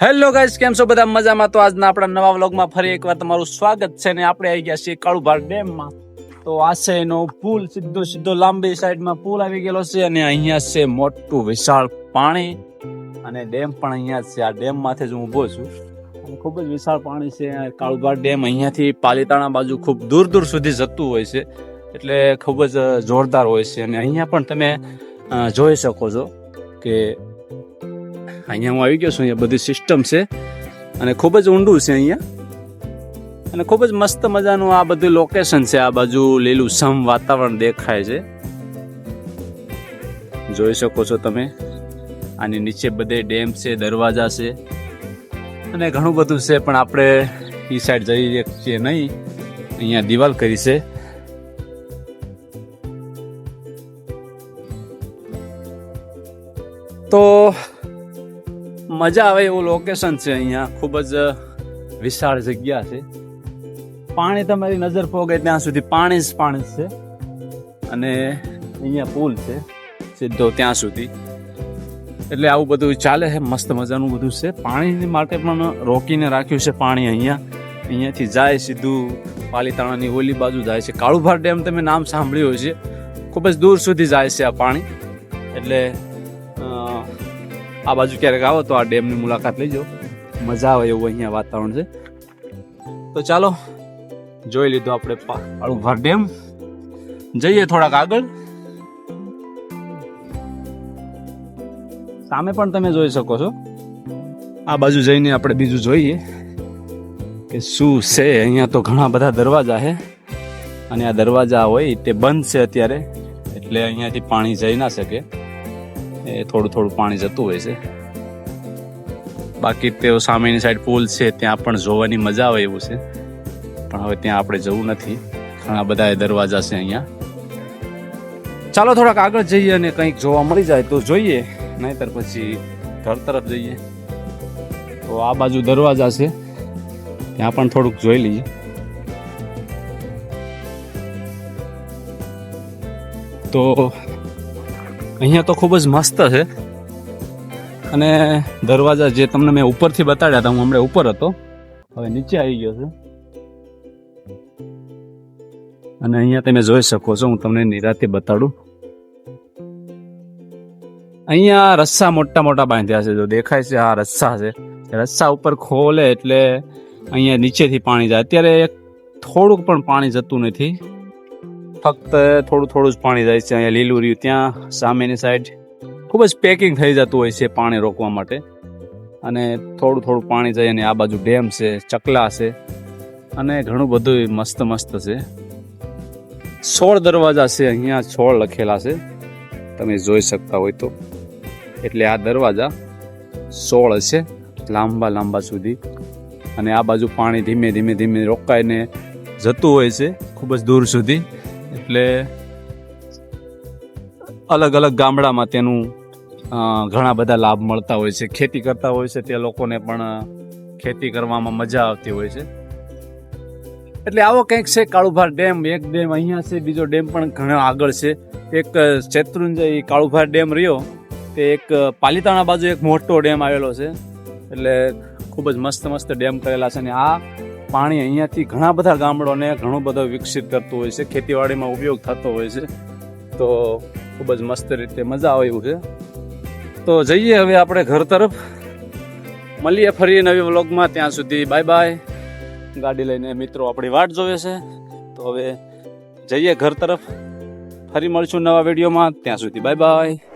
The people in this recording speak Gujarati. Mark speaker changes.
Speaker 1: હેલો ગાઈસ, કેમ છો બધા? મજામાં? તો આજના આપણા નવા વ્લોગમાં ફરી એકવાર તમારું સ્વાગત છે ને આપણે આવી ગયા છીએ કાળુભાર ડેમમાં. તો આ છે એનો પુલ, સીધો લાંબી સાઈડમાં પુલ આવી ગયેલો છે અને અહીંયા છે મોટું વિશાળ પાણી અને ડેમ પણ અહીંયા છે. આ ડેમ માંથી જ હું ઊભો છું અને ખૂબ જ વિશાળ પાણી છે. કાળુભાર ડેમ અહીંયાથી પાલીતાણા બાજુ ખૂબ દૂર દૂર સુધી જતું હોય છે, એટલે ખૂબ જ જોરદાર હોય છે. અને અહીંયા પણ તમે જોઈ શકો છો કે અહીંયા હું આવી ગયો છું. અહીંયા બધી સિસ્ટમ છે અને ખૂબ જ ઊંડું છે અહીંયા, અને ખૂબ જ મસ્ત મજાનું આ બધું લોકેશન છે. આ બાજુ લીલુંછમ વાતાવરણ દેખાય છે, જોઈ શકો છો તમે. આની નીચે બધે ડેમ છે, દરવાજા છે અને ઘણું બધું છે, પણ આપણે એ સાઈડ જઈએ છીએ નહીં. અહીંયા દિવાલ કરી છે. તો મજા આવે એવું લોકેશન છે. અહીંયા ખૂબ જ વિશાળ જગ્યા છે. પાણી તમારી નજર પોગે ત્યાં સુધી પાણી જ પાણી છે, અને અહીંયા પુલ છે સીધો ત્યાં સુધી. એટલે આવું બધું ચાલે છે, મસ્ત મજાનું બધું છે. પાણી માટે પણ રોકીને રાખ્યું છે પાણી. અહીંયાથી જાય સીધું પાલીતાણાની ઓલી બાજુ જાય છે. કાળુભાર ડેમ તમે નામ સાંભળ્યું છે, ખૂબ જ દૂર સુધી જાય છે આ પાણી. એટલે આ બાજુ ક્યારેક આવો તો આ ડેમની મુલાકાત લેજો, મજા આવે એવું અહીંયા વાતાવરણ છે. તો ચાલો, જોઈ લીધો આપણે કાળુભાર ડેમ. જઈએ થોડાક આગળ. સામે પણ તમે જોઈ શકો છો. આ બાજુ જઈને આપણે બીજું જોઈએ કે શું છે. અહીંયા તો ઘણા બધા દરવાજા છે અને આ દરવાજા હોય તે બંધ છે અત્યારે, એટલે અહીંયાથી પાણી જઈ ના શકે. એ થોડું થોડું પાણી જતું હોય છે. બાકી તેઓ સામેની સાઈડ પુલ છે, ત્યાં પણ જોવાની મજા આવે એવું છે, પણ હવે ત્યાં આપણે જવું નથી. ઘણા બધા દરવાજા છે અહીંયા. ચાલો થોડાક આગળ જઈએ અને કંઈક જોવા મળી જાય તો જોઈએ, નહીતર પછી ઘર તરફ જઈએ. તો આ બાજુ દરવાજા છે, ત્યાં પણ થોડુંક જોઈ લઈએ. તો અહીંયા તો ખૂબ જ મસ્ત છે. અને દરવાજા જે તમને મેં ઉપરથી બતાડ્યા હતા, હું હમણાં ઉપર હતો, હવે નીચે આવી ગયો છું. અને અહીંયા તમે જોઈ શકો છો, હું તમને નિરાતે બતાડું. અહીંયા રસ્સા મોટા મોટા બાંધ્યા છે, જો દેખાય છે આ રસ્સા છે. રસ્સા ઉપર ખોલે એટલે અહીંયા નીચેથી પાણી જાય. અત્યારે થોડુંક પણ પાણી જતું નથી, ફક્ત થોડું થોડું જ પાણી જાય છે. અહીંયા લીલું રહ્યું, ત્યાં સામેની સાઈડ ખૂબ જ પેકિંગ થઈ જતું હોય છે પાણી રોકવા માટે, અને થોડું થોડું પાણી જાય. અને આ બાજુ ડેમ છે, ચકલા છે અને ઘણું બધું મસ્ત મસ્ત છે. 16 દરવાજા છે અહીંયા, 16 લખેલા છે, તમે જોઈ શકતા હોય તો. એટલે આ દરવાજા 16 છે, લાંબા લાંબા સુધી. અને આ બાજુ પાણી ધીમે ધીમે ધીમે રોકાઈને જતું હોય છે ખૂબ જ દૂર સુધી. એટલે અલગ અલગ ગામડામાં તેનું ઘણા બધા લાભ મળતા હોય છે. ખેતી કરતા હોય છે તે લોકોને પણ ખેતી કરવામાં મજા આવતી હોય છે. એટલે આવો કંઈક છે કાળુભાર ડેમ. એક ડેમ અહીંયા છે, બીજો ડેમ પણ ઘણો આગળ છે. એક શેત્રુંજય કાળુભાર ડેમ રહ્યો, તે એક પાલીતાણા બાજુ એક મોટો ડેમ આવેલો છે. એટલે ખૂબ જ મસ્ત મસ્ત ડેમ કરેલા છે. અને આ પાણી અહીંયાથી ઘણા બધા ગામડોને ઘણો બધો વિકસિત કરતું હોય છે, ખેતીવાડીમાં ઉપયોગ થતો હોય છે. તો ખૂબ જ મસ્ત રીતે મજા આવે એવું છે. તો જઈએ હવે આપણે ઘર તરફ. મળીએ ફરી નવી વ્લોગમાં. ત્યાં સુધી બાય બાય. ગાડી લઈને મિત્રો આપણી વાટ જોવે છે. તો હવે જઈએ ઘર તરફ. ફરી મળશું નવા વિડીયોમાં. ત્યાં સુધી બાય બાય.